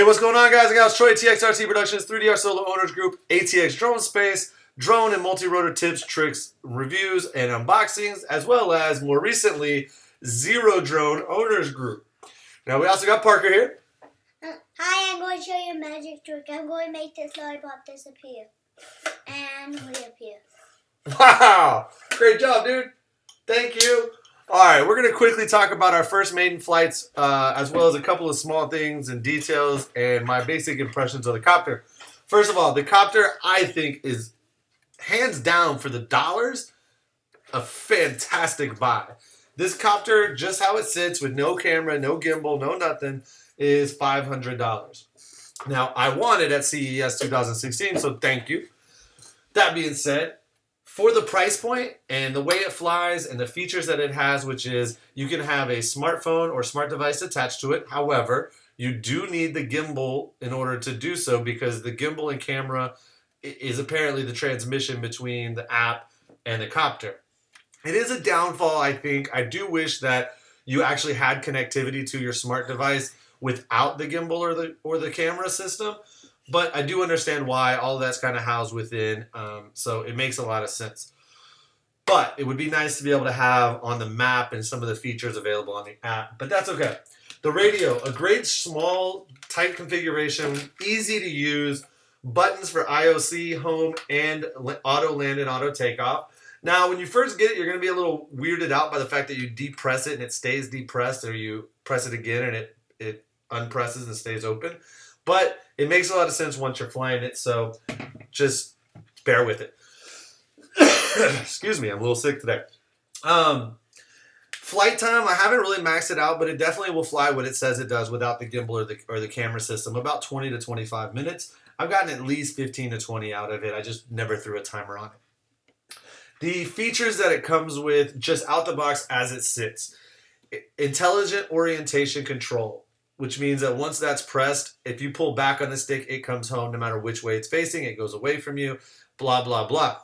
what's going on, guys and gals? Troy, TXRT Productions, 3DR Solo Owners Group, ATX Drone Space, drone and multi-rotor tips, tricks, reviews, and unboxings, as well as, more recently, XiroDrone Owners Group. Now, we also got Parker here. Hi, I'm going to show you a magic trick. I'm going to make this lollipop disappear. And reappear. Wow! Great job, dude. Thank you. All right, we're going to quickly talk about our first maiden flights, as well as a couple of small things and details and my basic impressions of the copter. First of all, the copter, I think, is hands down for the dollars, a fantastic buy. This copter, just how it sits with no camera, no gimbal, no nothing, is $500. Now, I won it at CES 2016, so thank you. That being said, for the price point and the way it flies and the features that it has, which is you can have a smartphone or smart device attached to it. However, you do need the gimbal in order to do so because the gimbal and camera is apparently the transmission between the app and the copter. It is a downfall, I think. I do wish that you actually had connectivity to your smart device without the gimbal or the camera system. But I do understand why all of that's kind of housed within, so it makes a lot of sense. But it would be nice to be able to have on the map and some of the features available on the app, but that's okay. The radio, a great small, tight configuration, easy to use, buttons for IOC, home, and auto land and auto takeoff. Now, when you first get it, you're going to be a little weirded out by the fact that you depress it and it stays depressed, or you press it again and it unpresses and stays open. But it makes a lot of sense once you're flying it, so just bear with it. Excuse me, I'm a little sick today. Flight time, I haven't really maxed it out, but it definitely will fly what it says it does without the gimbal or the camera system. About 20 to 25 minutes. I've gotten at least 15 to 20 out of it. I just never threw a timer on it. The features that it comes with, just out the box as it sits. Intelligent orientation control, which means that once that's pressed, if you pull back on the stick, it comes home no matter which way it's facing. It goes away from you, blah, blah, blah.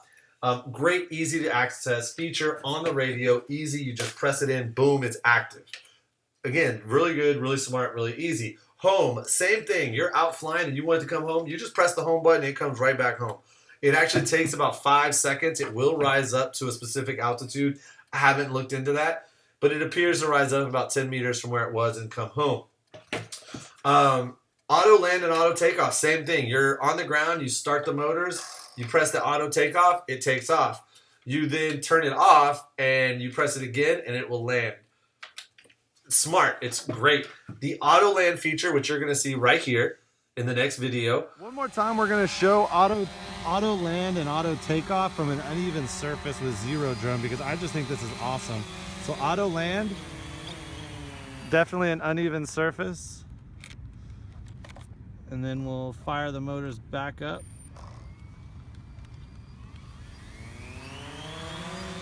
Great, easy to access feature on the radio. Easy, you just press it in, boom, it's active. Again, really good, really smart, really easy. Home, same thing. You're out flying and you want it to come home. You just press the home button, it comes right back home. It actually takes about 5 seconds. It will rise up to a specific altitude. I haven't looked into that, but it appears to rise up about 10 meters from where it was and come home. Auto land and auto takeoff, same thing. You're on the ground, you start the motors, you press the auto takeoff, it takes off. You then turn it off and you press it again and it will land. Smart, it's great. The auto land feature, which you're going to see right here in the next video. One more time, we're going to show auto land and auto takeoff from an uneven surface with XiroDrone because I just think this is awesome. So auto land, definitely an uneven surface. And then we'll fire the motors back up.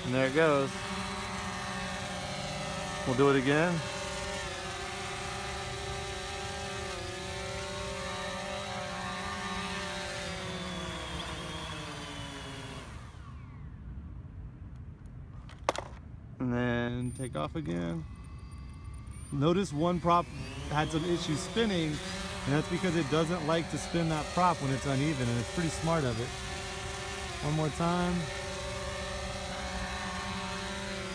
And there it goes. We'll do it again. And then take off again. Notice one prop had some issues spinning, and that's because it doesn't like to spin that prop when it's uneven, and it's pretty smart of it. One more time.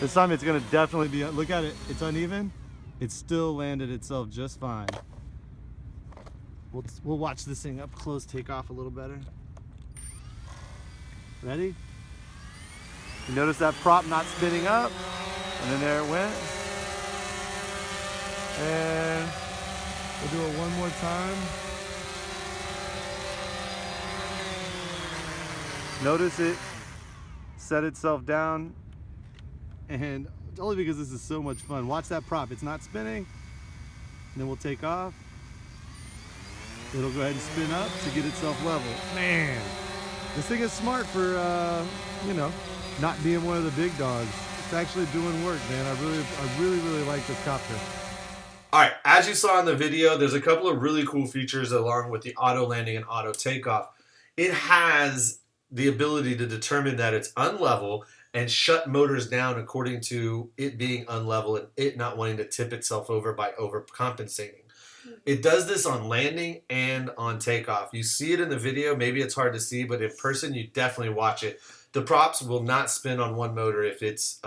This time it's gonna definitely be, look at it, it's uneven. It still landed itself just fine. We'll watch this thing up close take off a little better. Ready? You notice that prop not spinning up, and then there it went. And we'll do it one more time. Notice it set itself down, and only because this is so much fun. Watch that prop, it's not spinning. And then we'll take off. It'll go ahead and spin up to get itself level. Man, this thing is smart for, you know, not being one of the big dogs. It's actually doing work, man. I really like this copter. All right, as you saw in the video, there's a couple of really cool features along with the auto landing and auto takeoff. It has the ability to determine that it's unlevel and shut motors down according to it being unlevel and it not wanting to tip itself over by overcompensating. It does this on landing and on takeoff. You see it in the video. Maybe it's hard to see, but in person, you definitely watch it. The props will not spin on one motor if it's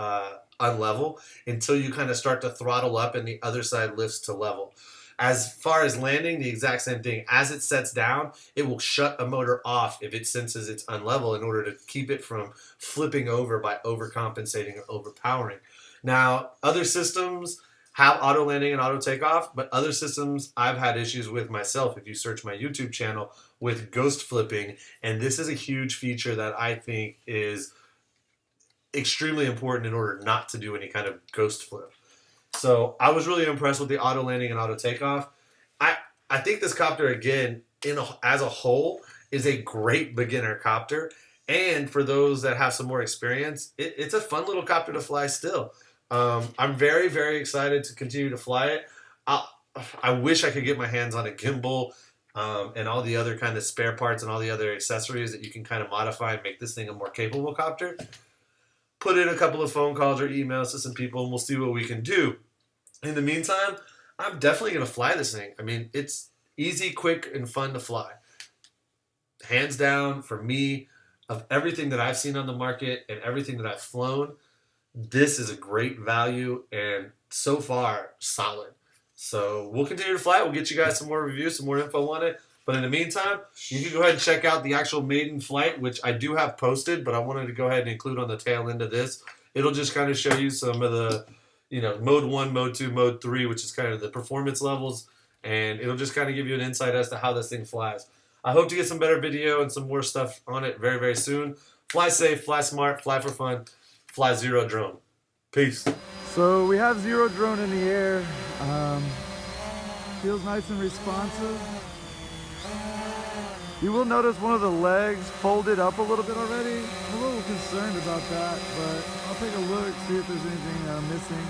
unlevel until you kind of start to throttle up and the other side lifts to level. As far as landing, the exact same thing. As it sets down, it will shut a motor off if it senses it's unlevel in order to keep it from flipping over by overcompensating or overpowering. Now, other systems have auto landing and auto takeoff, but other systems I've had issues with myself. If you search my YouTube channel with ghost flipping, and this is a huge feature that I think is extremely important in order not to do any kind of ghost flip. So I was really impressed with the auto landing and auto takeoff. I think this copter, again, as a whole, is a great beginner copter. And for those that have some more experience, it's a fun little copter to fly still. I'm very, very excited to continue to fly it. I wish I could get my hands on a gimbal and all the other kind of spare parts and all the other accessories that you can kind of modify and make this thing a more capable copter. Put in a couple of phone calls or emails to some people, and we'll see what we can do. In the meantime, I'm definitely going to fly this thing. I mean, it's easy, quick, and fun to fly. Hands down, for me, of everything that I've seen on the market and everything that I've flown, this is a great value and so far solid. So we'll continue to fly it. We'll get you guys some more reviews, some more info on it. But in the meantime, you can go ahead and check out the actual maiden flight, which I do have posted, but I wanted to go ahead and include on the tail end of this. It'll just kind of show you some of the, mode 1, mode 2, mode 3, which is kind of the performance levels. And it'll just kind of give you an insight as to how this thing flies. I hope to get some better video and some more stuff on it very, very soon. Fly safe, fly smart, fly for fun, fly XiroDrone. Peace. So we have XiroDrone in the air. Feels nice and responsive. You will notice one of the legs folded up a little bit already. I'm a little concerned about that, but I'll take a look, see if there's anything missing.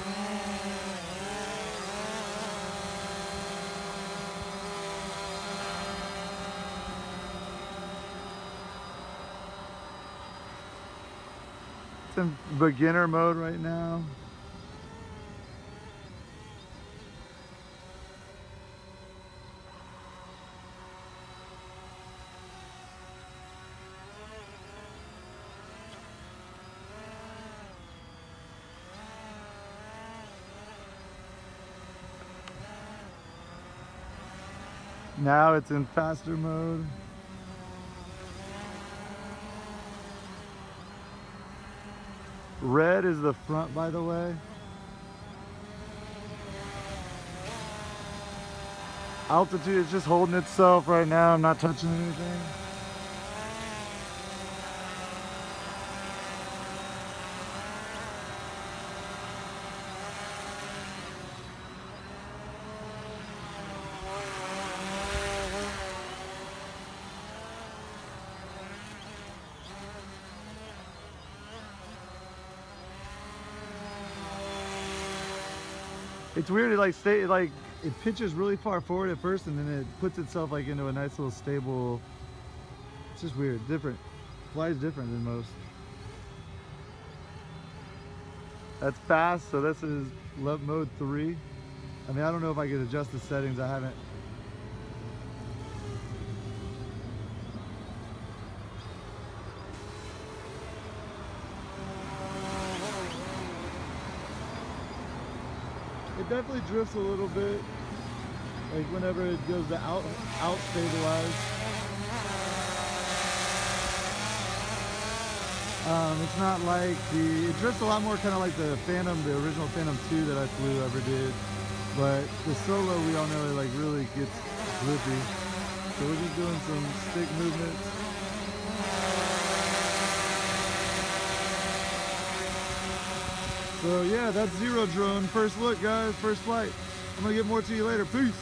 It's in beginner mode right now. Now it's in faster mode. Red is the front, by the way. Altitude is just holding itself right now. I'm not touching anything. It's weird, it pitches really far forward at first and then it puts itself into a nice little stable. It's just weird, different. Flies different than most. That's fast, so this is mode 3. I mean, I don't know if I could adjust the settings, I haven't. It definitely drifts a little bit, like whenever it goes to out stabilize. It's not like it drifts a lot more kind of like the Phantom, the original Phantom 2 that I flew ever did. But the solo, we all know it really gets drippy. So we're just doing some stick movements. So yeah, that's XiroDrone. First look, guys, first flight. I'm gonna get more to you later. Peace.